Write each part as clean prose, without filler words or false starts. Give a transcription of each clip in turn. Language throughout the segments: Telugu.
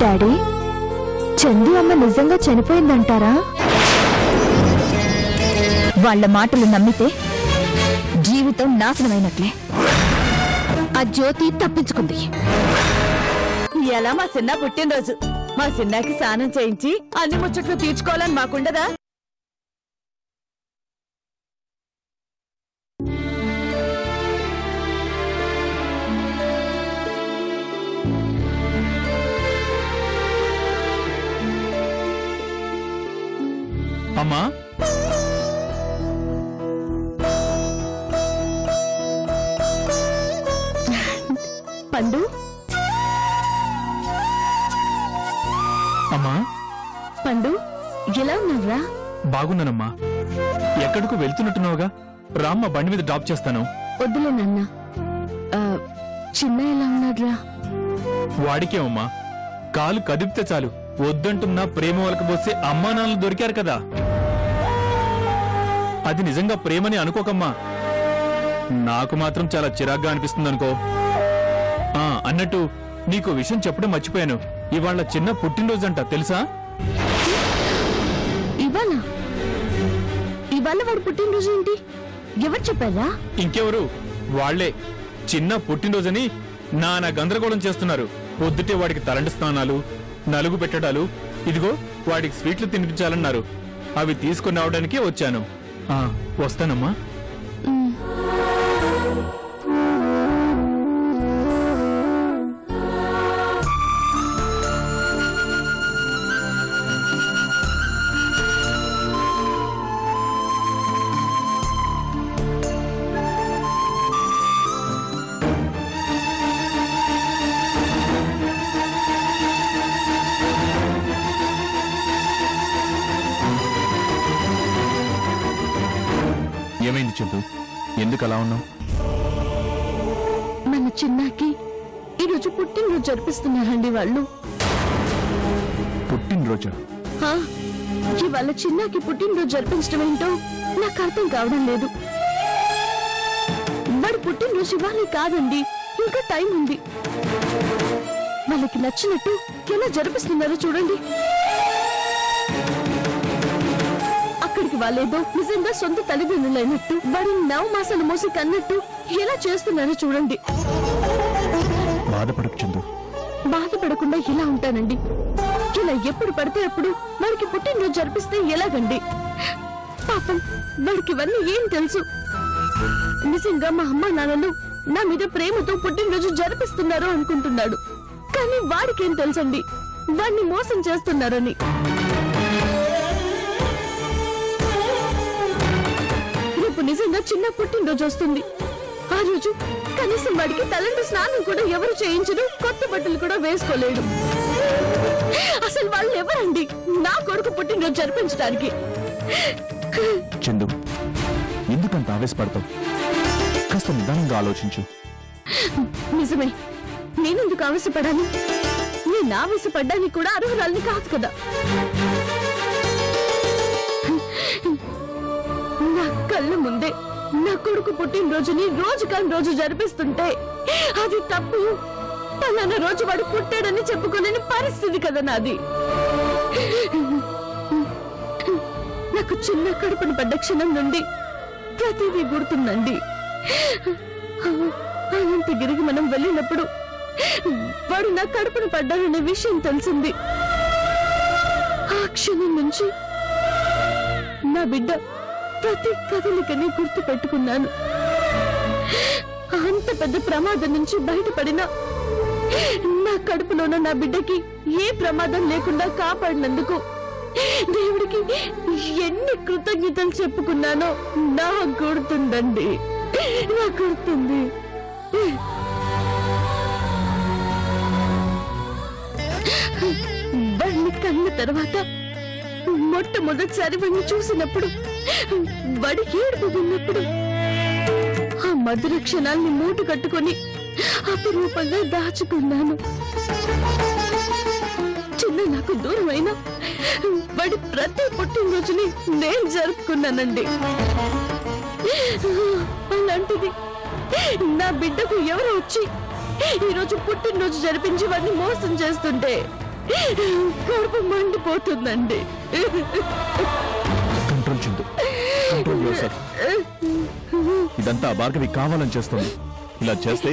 డాడీ, చందు అమ్మ నిజంగా చనిపోయిందంటారా? వాళ్ల మాటలు నమ్మితే జీవితం నాశనమైనట్లే. ఆ జ్యోతి తప్పించుకుంది. ఎలా మా చిన్న పుట్టినరోజు, మా చిన్నకి స్నానం చేయించి అన్ని ముచ్చట్లు తీర్చుకోవాలని మాకుండదా? అమ్మా, పండు, అమ్మా. పండు ఎలా ఉన్నావురా? బాగున్నానమ్మా. ఎక్కడికి వెళ్తున్నట్టున్నావుగా? రామ్మ, బండి మీద డ్రాప్ చేస్తాను. వద్దులే నాన్న. చిన్న ఎలా ఉన్నాడ్రా? వాడికేమమ్మా, కాలు కదిపితే చాలు వద్దంటున్నా ప్రేమ వాళ్ళకి పోస్తే అమ్మా నాన్నలు దొరికారు కదా. అది నిజంగా ప్రేమని అనుకోకమ్మా. నాకు మాత్రం చాలా చిరాగ్గా అనిపిస్తుంది అనుకో. అన్నట్టు నీకు విషయం చెప్పడం మర్చిపోయాను. ఇవాళ చిన్న పుట్టినరోజంట, తెలుసా? ఇవాళ వాడు పుట్టినరోజు ఏంటి? ఎవరు చెప్పారా? ఇంకెవరు, వాళ్లే. చిన్న పుట్టినరోజని నానా గందరగోళం చేస్తున్నారు. పొద్దుటే వాడికి తలంటి స్నానాలు, నలుగు పెట్టడాలు, ఇదిగో వాడికి స్వీట్లు తినిపించాలన్నారు. అవి తీసుకుని రావడానికే వచ్చాను. వస్తానమ్మా. ఏమైంది చందు, ఎందుకు అలా ఉన్నావు? మన చిన్నాకి ఈరోజు పుట్టినరోజు జరిపిస్తున్నారండి వాళ్ళు. పుట్టినరోజు? ఇవాళ చిన్నాకి పుట్టినరోజు జరిపించడం ఏంటో నాకు అర్థం కావడం లేదు. వాడు పుట్టినరోజు ఇవ్వాలి కాదండి, ఇంకా టైం ఉంది. వాళ్ళకి నచ్చినట్టు ఎలా జరిపిస్తున్నారో చూడండి. అక్కడికి వాళ్ళేదో నిజంగా సొంత తల్లిదండ్రులైనట్టు వాడిని 9 మాసాలు మోసి కన్నట్టు ఎలా చేస్తున్నారో చూడండి. బాధపడకు చందు. బాధపడకుండా ఎలా ఉంటానండి? ఇలా ఎప్పుడు పడితే అప్పుడు వాడికి పుట్టినరోజు జరిపిస్తే ఎలాగండి? పాపం వాడికి ఇవన్నీ ఏం తెలుసు? నిజంగా మా అమ్మ నాన్నలు నా మీద ప్రేమతో పుట్టినరోజు జరిపిస్తున్నారు అనుకుంటున్నాడు. కానీ వాడికేం తెలుసండి వాడిని మోసం చేస్తున్నారని. రేపు నిజంగా చిన్న పుట్టినరోజు వస్తుంది. ఆ రోజు కనీసం వాడికి తలంటి స్నానం కూడా ఎవరు చేయించరు, కొత్త బట్టలు కూడా వేసుకోలేడు. అసలు వాళ్ళు ఎవరండి నా కొడుకు పుట్టినరోజు జరిపించడానికి? చందు, ఎందుకంత ఆవేశపడతావు? కాస్త నిదానంగా ఆలోచించు. నిజమే, నేనెందుకు ఆవేశపడాను? నేను ఆవేశపడ్డానికి కూడా అర్హురాల్ని కాదు కదా. నా కళ్ళ ముందే నా కొడుకు పుట్టినరోజుని రోజు కాని రోజు జరిపిస్తుంటే అది తప్పు, పలానా రోజు వాడు పుట్టాడని చెప్పుకోలేని పరిస్థితి కదా నాది. నాకు చిన్న కడుపును పడ్డ క్షణం నుండి ప్రతిదీ గుర్తుందండి. అనంతగిరికి మనం వెళ్ళినప్పుడు వాడు నా కడుపును పడ్డాడనే విషయం తెలిసింది. ఆ క్షణం నుంచి నా బిడ్డ ప్రతి కదలికని గుర్తు పెట్టుకున్నాను. అంత పెద్ద ప్రమాదం నుంచి బయటపడినా నా కడుపులోన నా బిడ్డకి ఏ ప్రమాదం లేకుండా కాపాడినందుకు దేవుడికి ఎన్ని కృతజ్ఞతలు చెప్పుకున్నానో నా గుర్తుందండి, నా గుర్తుంది. వాడిని కన్న తర్వాత మొట్టమొదటిసారి వాడిని చూసినప్పుడు, వాడి ఏడుపు విన్నప్పుడు ఆ మధుర క్షణాల్ని మూట కట్టుకొని అపురూపంగా దాచుకున్నాను. చిన్న నాకు దూరమైన వాడి ప్రతి పుట్టినరోజుని నేను జరుపుకున్నానండి. అలాంటిది నా బిడ్డకు ఎవరు వచ్చి ఈరోజు పుట్టినరోజు జరిపించి వాడిని మోసం చేస్తుంటే కడుపు మండిపోతుందండి. Control Chindu, control your. ఇదంతా భార్గవి కావాలని చేస్తుంది. ఇలా చేస్తే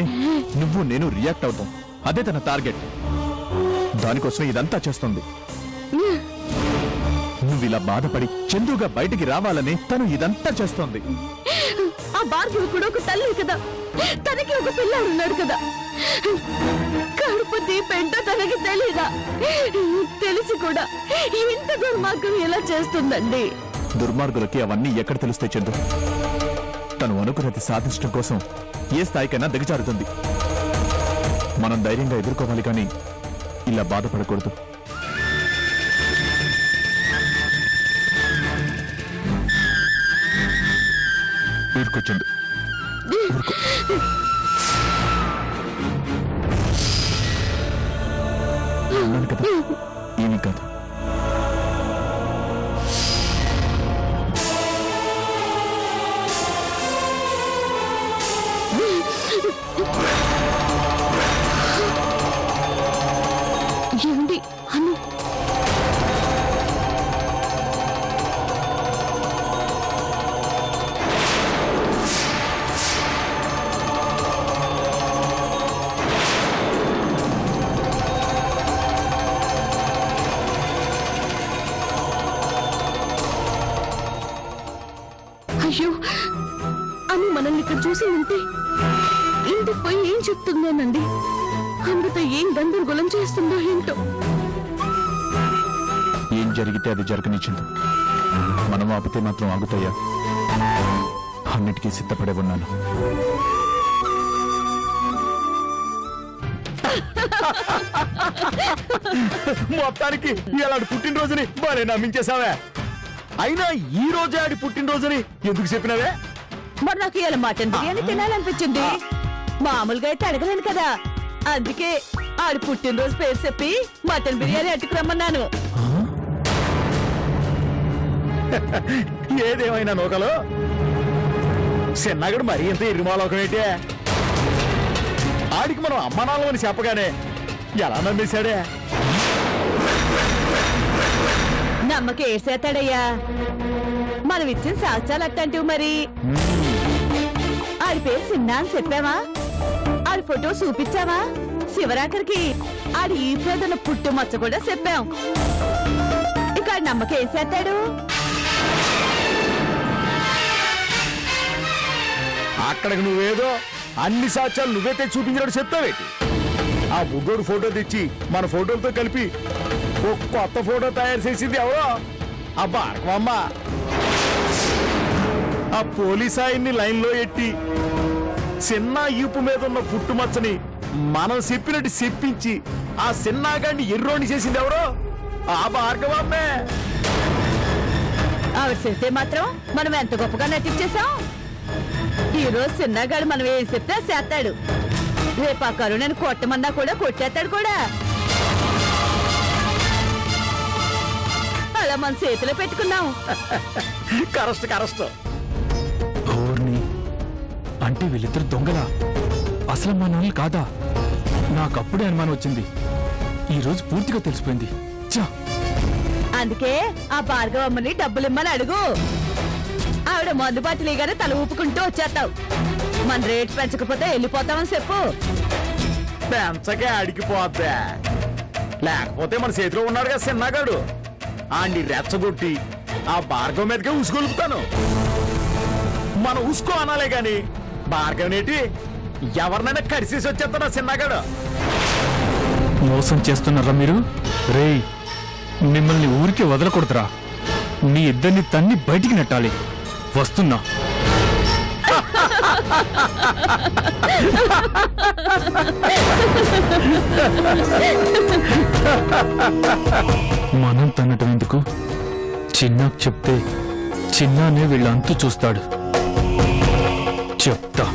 నువ్వు నేను రియాక్ట్ అవుతాం. అదే తన టార్గెట్. దానికోసం ఇదంతా చేస్తుంది. నువ్వు ఇలా బాధపడి చందుగా బయటికి రావాలని తను ఇదంతా చేస్తోంది. ఆ భార్గవి కూడా ఒక తల్లి కదా, తనకి ఒక పిల్లాడు ఉన్నాడు కదా. కడుపు తీపేంటో తనకి తెలీదా? తెలిసి కూడా ఇంత దుర్మార్గం ఎలా చేస్తుందండి? దుర్మార్గులకి అవన్నీ ఎక్కడ తెలుస్తాయి చందు? తను అనుకున్నది సాధించడం కోసం ఏ స్థాయికైనా దిగజారుతుంది. మనం ధైర్యంగా ఎదుర్కోవాలి కానీ ఇలా బాధపడకూడదు. ఊరుకొచ్చిండు. అన్నాను కదా, ఏమీ కాదు. ఏమండి అను? అయ్యో, అను మనల్ని ఇక్కడ చూసి ఉంటే ఇంటికి పోయి ఏం చెప్తుందోనండి. అమృత ఏం గందరగోళం చేస్తుందో ఏంటో. ఏం జరిగితే అది జరగనిచ్చింది. మనం ఆపితే మాత్రం ఆగుతాయా? అన్నిటికీ సిద్ధపడే ఉన్నాను. మొత్తానికి ఇలాంటి పుట్టినరోజుని బాగా నమ్మించేసావే. అయినా ఈ రోజే ఆడి పుట్టినరోజుని ఎందుకు చెప్పినావే? మరి నాకు ఇలా మటన్ బిర్యానీ తినాలనిపించింది. మామూలుగా అయితే అడగలేను కదా, అందుకే ఆడి పుట్టినరోజు పేరు చెప్పి మటన్ బిర్యానీ అట్టుకురమ్మన్నాను. ఏదేమైనా నూకలో చిన్నగడు మరీ ఎంత ఎరిమాలోకం ఏంటే? ఆడికి మనం అమ్మనాలు అని చెప్పగానే ఎలా నమ్మేశాడే? నమ్మకి ఏసేతాడయ్యా. మనం ఇచ్చిన సాక్ష్యాలు అట్టంటివి. మరి ఆడి పేరు చిన్న అని చెప్పావా? ఆడి ఫోటో చూపించావా? శివరాఖరికి ఆడి ఈ ప్రదన పుట్టు మచ్చ కూడా చెప్పాం. ఇక ఆడి నమ్మకి ఏసేస్తాడు. అక్కడికి నువ్వేదో అన్ని సాక్ష్యాలు నువ్వే తెచ్చి చూపించినట్టు చెప్తావేటి? ఆ బుగ్గోడు ఫోటో తెచ్చి మన ఫోటోలతో కలిపి ఒక కొత్త ఫోటో తయారు చేసింది ఎవరో? ఆ భార్గవమ్మ. ఆ పోలీస్ ఆయన్ని లైన్ లో ఎట్టి చిన్న ఈపు మీద ఉన్న పుట్టుమచ్చని మనం చెప్పినట్టు చెప్పించి ఆ చిన్నగాడిని ఎర్రోని చేసింది ఎవరో? ఆ భార్గవమ్మే. ఆవిడ చెప్తే మాత్రం మనం ఎంత గొప్పగా నటించేశాం. ఈ రోజు చిన్నగాడు మనం ఏం చెప్తే చేస్తాడు. రేపు ఆ కరుణను కొట్టమన్నా కూడా కొట్టేస్తాడు కూడా. అలా మన చేతిలో పెట్టుకున్నాం. కరెస్ట్ కరెస్ట్. అంటే వీళ్ళిద్దరు దొంగలా? అసలు మా నాన్నలు కాదా? నాకప్పుడే అనుమానం వచ్చింది. ఈ రోజు పూర్తిగా తెలిసిపోయింది. అందుకే ఆ భార్గవమ్మని డబ్బులిమ్మని అడుగు. ఆవిడ మందు బాటిలీగానే తల ఊపుకుంటూ వచ్చేస్తావు. మన రేట్ పెంచకపోతే వెళ్ళిపోతామని చెప్పు. పెంచకే అడిగిపోద్దా? లేకపోతే మన చేతిలో ఉన్నాడు కదా చిన్నగాడు, ఆండి రెచ్చగొట్టి ఆ భార్గవ మీదకే ఉసుగొలుపుతాను. మనం ఉసుకో అనాలే గాని భార్గవనేటి ఎవరినైనా కడిసేసి వచ్చేస్తాడు చిన్నగాడు. మోసం చేస్తున్నారా మీరు? రేయ్, మిమ్మల్ని ఊరికే వదలకూడదురా. మీ ఇద్దరిని తన్ని బయటికి నెట్టాలి. వస్తున్నా. మనం తన్నటం ఎందుకు? చిన్నాకు చెప్తే చిన్నానే వీళ్ళ అంతు చూస్తాడు. చెప్తా.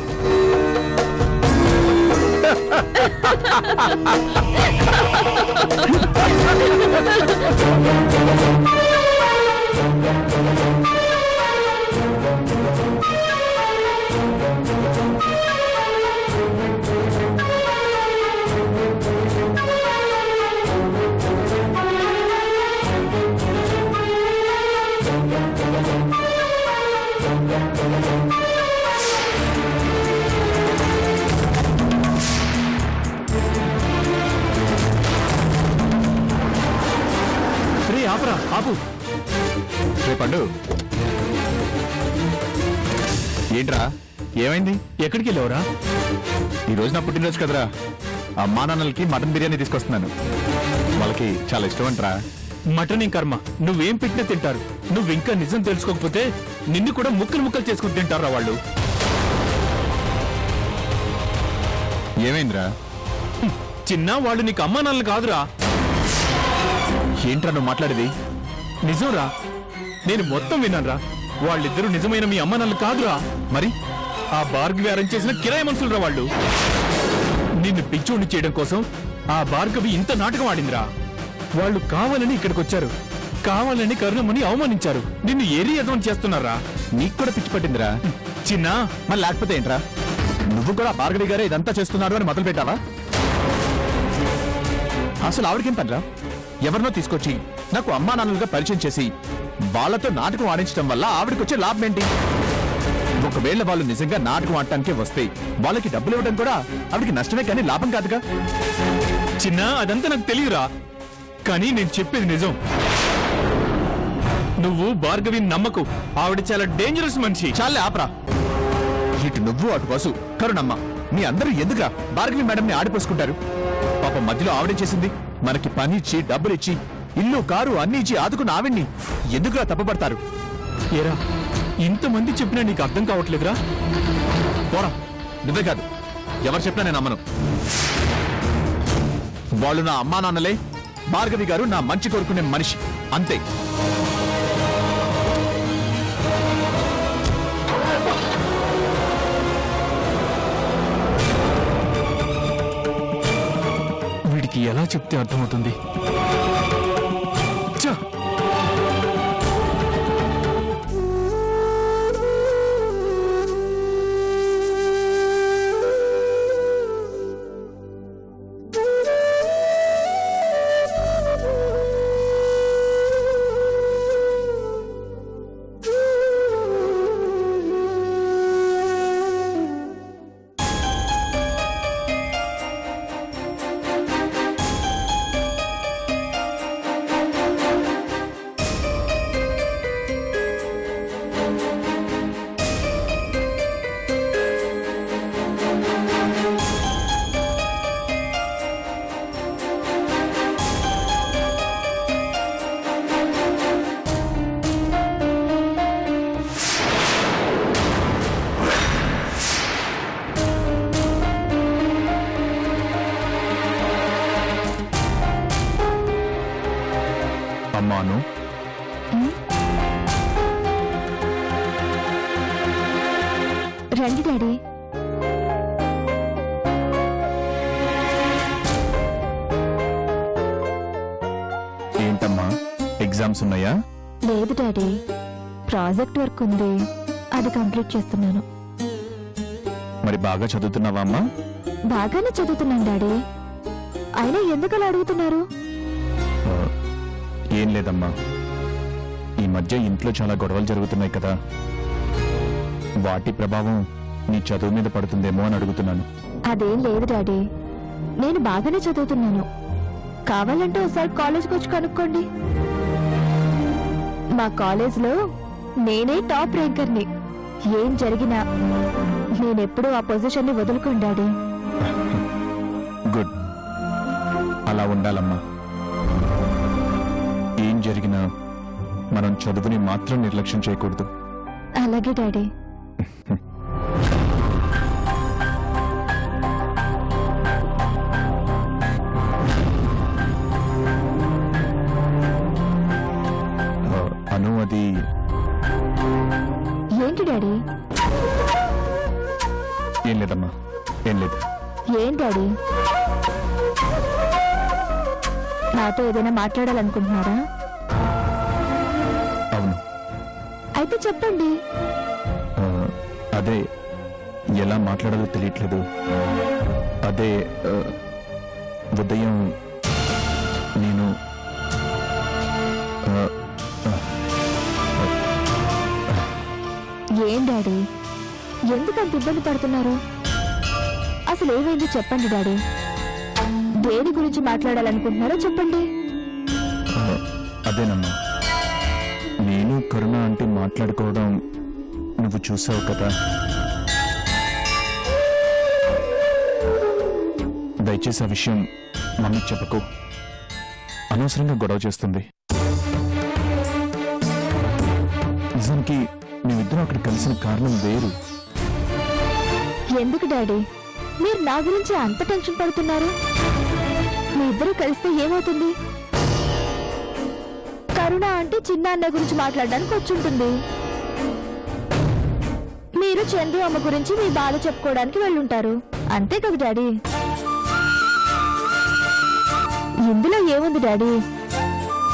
ఆపరా ఆపు. రేపండు ఏంట్రా ఏమైంది? ఎక్కడికి వెళ్ళావురా? ఈ రోజు నా పుట్టినరోజు కదరా, అమ్మా నాన్నలకి మటన్ బిర్యానీ తీసుకొస్తున్నాను. వాళ్ళకి చాలా ఇష్టం అంటరా. మటన్ ఏం కర్మ, నువ్వేం పెట్టినా తింటారు. నువ్వు ఇంకా నిజం తెలుసుకోకపోతే నిన్ను కూడా ముక్కలు ముక్కలు చేసుకుని తింటారా వాళ్ళు. ఏమైందిరా? చిన్న వాళ్ళు నీకు అమ్మా నాన్నలు కాదురా. ఏంట్రా నువ్వు మాట్లాడేది? నిజంరా, నేను మొత్తం విన్నానురా. వాళ్ళిద్దరూ నిజమైన మీ అమ్మా నాన్నలు కాదురా. మరి ఆ భార్గవి అరేంజ్ చేసిన కిరాయి మనుషులురా వాళ్ళు. నిన్ను పిచ్చోడిని చేయడం కోసం ఆ భార్గవి ఇంత నాటకం ఆడిందిరా. వాళ్ళు కావాలని ఇక్కడికి వచ్చారు, కావాలని కరుణమని అవమానించారు. నిన్ను ఏరి ఎదవని చేస్తున్నారా. నీకు కూడా పిచ్చి పట్టిందిరా. చిన్న మరి లేకపోతే ఏంట్రా, నువ్వు కూడా భార్గవి గారే ఇదంతా చేస్తున్నారు అని మొదలు పెట్టావా? అసలు ఆవిడకేం పనిరా? ఎవరినో తీసుకొచ్చి నాకు అమ్మా నాన్నలుగా పరిచయం చేసి వాళ్ళతో నాటకం ఆడించడం వల్ల ఆవిడకొచ్చే లాభం ఏంటి? ఒకవేళ వాళ్ళు నిజంగా నాటకం ఆడటానికే వస్తే వాళ్ళకి డబ్బులు ఇవ్వడం కూడా ఆవిడకి నష్టమే కానీ లాభం కాదుగా. చిన్న అదంతా నాకు తెలియరా, కానీ నేను చెప్పేది నిజం. నువ్వు భార్గవిని నమ్మకు, ఆవిడ చాలా డేంజరస్ మనిషి. చాలే ఆపరా. ఇటు నువ్వు అటు బసు కరుణమ్మ మీ అందరూ ఎందుకురా భార్గవి మేడంని ఆడిపోసుకుంటారు? పాపం మధ్యలో ఆవిడే చేసింది. మనకి పని ఇచ్చి డబ్బులు ఇచ్చి ఇల్లు కారు అన్ని ఇచ్చి ఆదుకున్న ఆవిడ్ని ఎందుకురా తప్పుపడతారు? ఏరా, ఇంతమంది చెప్పినా నీకు అర్థం కావట్లేదురా? పోరా, నువ్వే కాదు ఎవరు చెప్పినా నేను నమ్మను. వాళ్ళు నా అమ్మా నాన్నలే, భార్గవి గారు నా మంచి కోరుకునే మనిషి, అంతే. వీడికి ఎలా చెప్తే అర్థమవుతుంది? ఛ! అమ్మాను రండి డాడీ. ఏంటమ్మా ఎగ్జామ్స్ ఉన్నాయా? లేదు డాడీ, ప్రాజెక్ట్ వర్క్ ఉంది, అది కంప్లీట్ చేస్తున్నాను. మరి బాగా చదువుతున్నావా అమ్మా? బాగానే చదువుతున్నాను డాడీ. అయినా ఎందుకు అలా అడుగుతున్నారు? ఆ, ఏం లేదమ్మా, ఈ మధ్య ఇంట్లో చాలా గొడవలు జరుగుతున్నాయి కదా, వాటి ప్రభావం నీ చదువు మీద పడుతుందేమో అని అడుగుతున్నాను. అదేం లేదు డాడీ, నేను బాగానే చదువుతున్నాను. కావాలంటే ఒకసారి కాలేజ్కి వచ్చి కనుక్కోండి. మా కాలేజ్లో నేనే టాప్ ర్యాంకర్ని. ఏం జరిగినా నేనెప్పుడూ ఆ పొజిషన్ని వదులుకోండి డాడీ. గుడ్, అలా ఉండాలమ్మా. ఏం జరిగినా మనం చదువుని మాత్రం నిర్లక్ష్యం చేయకూడదు. అలాగే డాడీ. అను, అది ఏంటి డాడీ? ఏం లేదమ్మా, ఏం లేదు. ఏం డాడీ, నాతో ఏదైనా మాట్లాడాలనుకుంటున్నారా? అవును. అయితే చెప్పండి. ఆ, అదే ఎలా మాట్లాడాలో తెలియట్లేదు. అదే ఉదయం నేను ఏం డాడీ, ఎందుకు అంత ఇబ్బంది పడుతున్నారు? అసలు ఏమైంది చెప్పండి డాడీ. దేని గురించి మాట్లాడాలనుకుంటున్నారో చెప్పండి. అదేనమ్మా, నేను కరుణ అంటే మాట్లాడుకోవడం నువ్వు చూసావు కదా. దయచేసి ఆ విషయం మమ్మీకి చెప్పకు. అనవసరంగా గొడవ చేస్తుంది. నిజానికి మేమిద్దరం అక్కడ కలిసిన కారణం వేరు. ఎందుకు డాడీ మీరు నా గురించి అంత టెన్షన్ పడుతున్నారు? మీ ఇద్దరు కలిస్తే ఏమవుతుంది? కరుణ అంటే చిన్న అన్న గురించి మాట్లాడడానికి వచ్చుంటుంది. మీరు చందు అమ్మ గురించి మీ బాధ చెప్పుకోవడానికి వెళ్ళుంటారు. అంతే కదా డాడీ? ఇందులో ఏముంది డాడీ?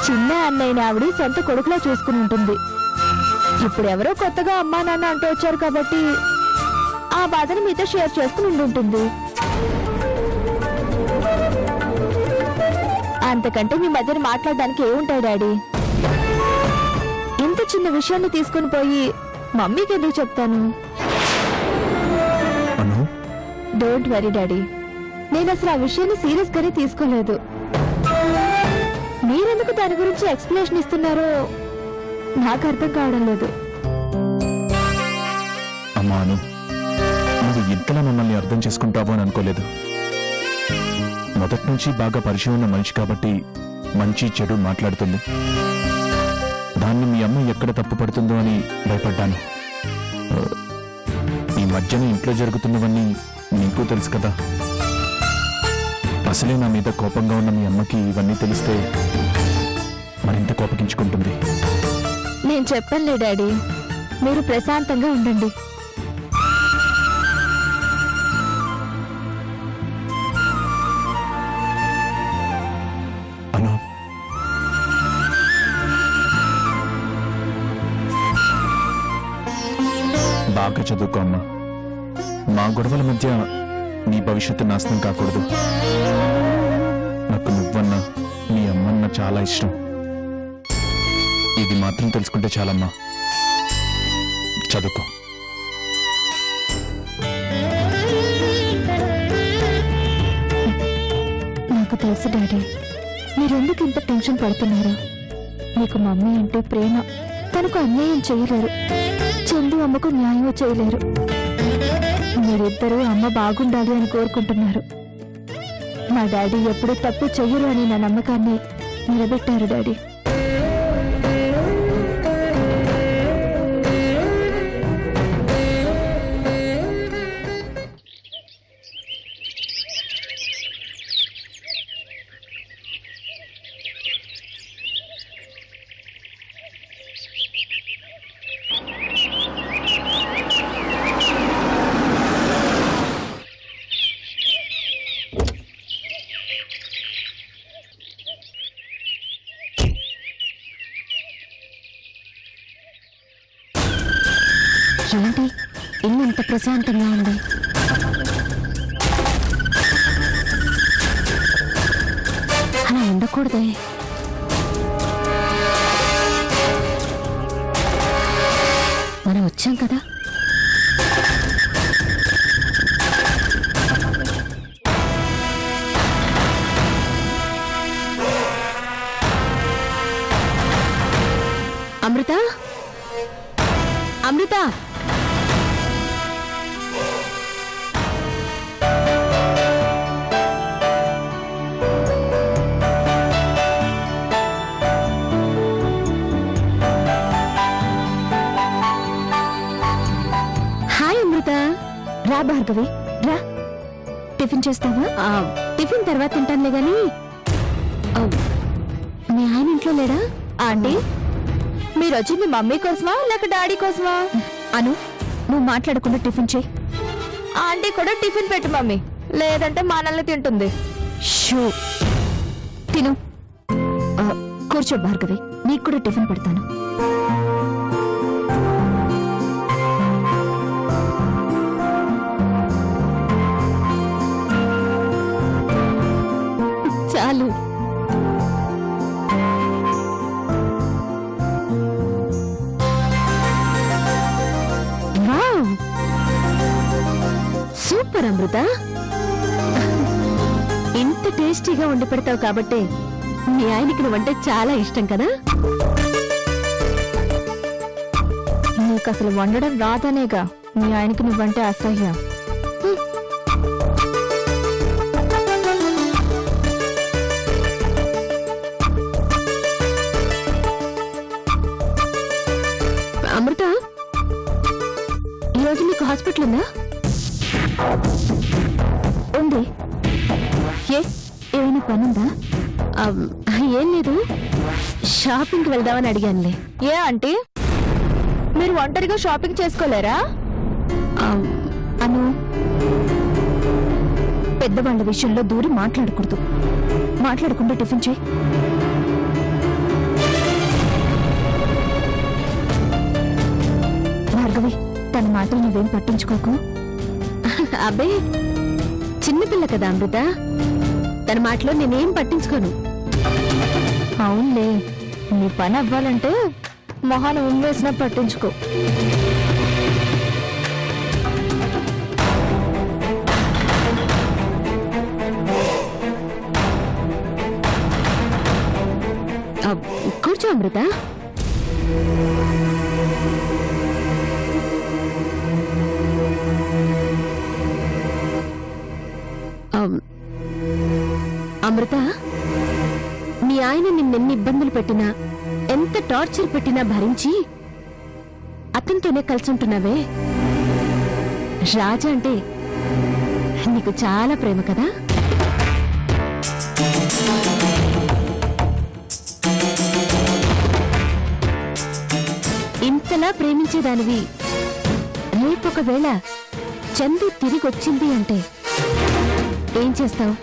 చిన్న అన్నయ్యని ఆవిడ సొంత కొడుకులా చూసుకుని ఉంటుంది. ఇప్పుడు ఎవరో కొత్తగా అమ్మా నాన్న అంటూ వచ్చారు కాబట్టి ఆ బాధను మీతో షేర్ చేసుకుని ఉంటుంది. అంతకంటే మీ మధ్యన మాట్లాడడానికి ఏముంటాయి డాడీ? ఇంత చిన్న విషయాన్ని తీసుకుని పోయి మమ్మీకి ఎందుకు చెప్తాను? డోంట్ వరీ డాడీ, నేను అసలు ఆ విషయాన్ని సీరియస్ గానే తీసుకోలేదు. మీరెందుకు దాని గురించి ఎక్స్ప్లెనేషన్ ఇస్తున్నారో నాకు అర్థం కావడం లేదు. అమ్మాను, నువ్వు ఇంతలా మమ్మల్ని అర్థం చేసుకుంటావో అని అనుకోలేదు. మొదటి నుంచి బాగా పరిచయం ఉన్న మనిషి కాబట్టి మంచి చెడు మాట్లాడుతుంది. దాన్ని మీ అమ్మ ఎక్కడ తప్పు పడుతుందో అని భయపడ్డాను. ఈ మధ్యన ఇంట్లో జరుగుతున్నవన్నీ నీకు తెలుసు కదా. అసలే నా మీద కోపంగా ఉన్న మీ అమ్మకి ఇవన్నీ తెలిస్తే మరింత కోపగించుకుంటుంది. నేను చెప్పనులే డాడీ, మీరు ప్రశాంతంగా ఉండండి. అను, బాగా చదువుకో అమ్మా. మా గొడవల మధ్య నీ భవిష్యత్తు నాశనం కాకూడదు. నాకు నువ్వన్నా మీ అమ్మన్నా చాలా ఇష్టం. ఇది మాత్రం తెలుసుకుంటే చాలమ్మా. చదువుకో. నాకు తెలుసు డాడీ, మీరెందుకు ఇంత టెన్షన్ పడుతున్నారు. మీకు మమ్మీ అంటే ప్రేమ. తనకు అన్యాయం చేయలేరు, చందు అమ్మకు న్యాయం చేయలేరు. మీరిద్దరూ అమ్మ బాగుండాలి అని కోరుకుంటున్నారు. మా డాడీ ఎప్పుడూ తప్పు చెయ్యరు అని నా నమ్మకాన్ని నిలబెట్టారు డాడీ. ఏంటి ఇల్లు ఇంత ప్రశాంతంగా ఉంది? అలా ఉండకూడదే. మనం వచ్చాం కదా. అమృత, అమృత, రా భార్గవి రా. టిఫిన్ చేస్తావా? టిఫిన్ తర్వాత తింటానులే గాని మీ ఆయన ఇంట్లో లేడా? ఆంటీ, మీరు వచ్చింది మమ్మీ కోసమా లేక డాడీ కోసమా? అను, నువ్వు మాట్లాడకుండా టిఫిన్ చేయి. ఆంటీ కూడా టిఫిన్ పెట్టు మమ్మీ, లేదంటే మనల్ని తింటుంది. షూ తిను. కూర్చో భార్గవి, నీకు కూడా టిఫిన్ పెడతాను. చాలు. వావ్, సూపర్ అమృత. ఇంత టేస్టీగా వండి పెడతావు కాబట్టి మీ ఆయనకి నువ్వంటే చాలా ఇష్టం కదా? నీకు అసలు వండడం రాదనేగా మీ ఆయనకి నువ్వంటే అసహ్యం. అమృత, ఈరోజు నీకు హాస్పిటల్ ఉందా? ఉంది. ఏమైనా పనుందా? ఏం లేదు, షాపింగ్కి వెళ్దామని అడిగానులే. ఏ ఆంటీ, మీరు ఒంటరిగా షాపింగ్ చేసుకోలేరా? అను, పెద్దవాళ్ల విషయంలో దూరి మాట్లాడకూడదు. మాట్లాడకుండా టిఫిన్ చేయి. భార్గవి, తన మాటలు నువ్వేం పట్టించుకోకు. అబ్బే, చిన్నపిల్ల కదా అమృత, తన మాటలో నేనేం పట్టించుకోను. అవునులే, నీ పని అవ్వాలంటే మొహాన ఉమ్మేసినా పట్టించుకో. కూర్చో అమృత. అమృత, మీ ఆయన నిన్నెన్ని ఇబ్బందులు పెట్టినా, ఎంత టార్చర్ పెట్టినా భరించి అతనితోనే కలిసి ఉంటున్నావే. రాజా అంటే నీకు చాలా ప్రేమ కదా? ఇంతలా ప్రేమించేదానివి రేపొకవేళ చందు తిరిగొచ్చింది అంటే ఏం చేస్తావు?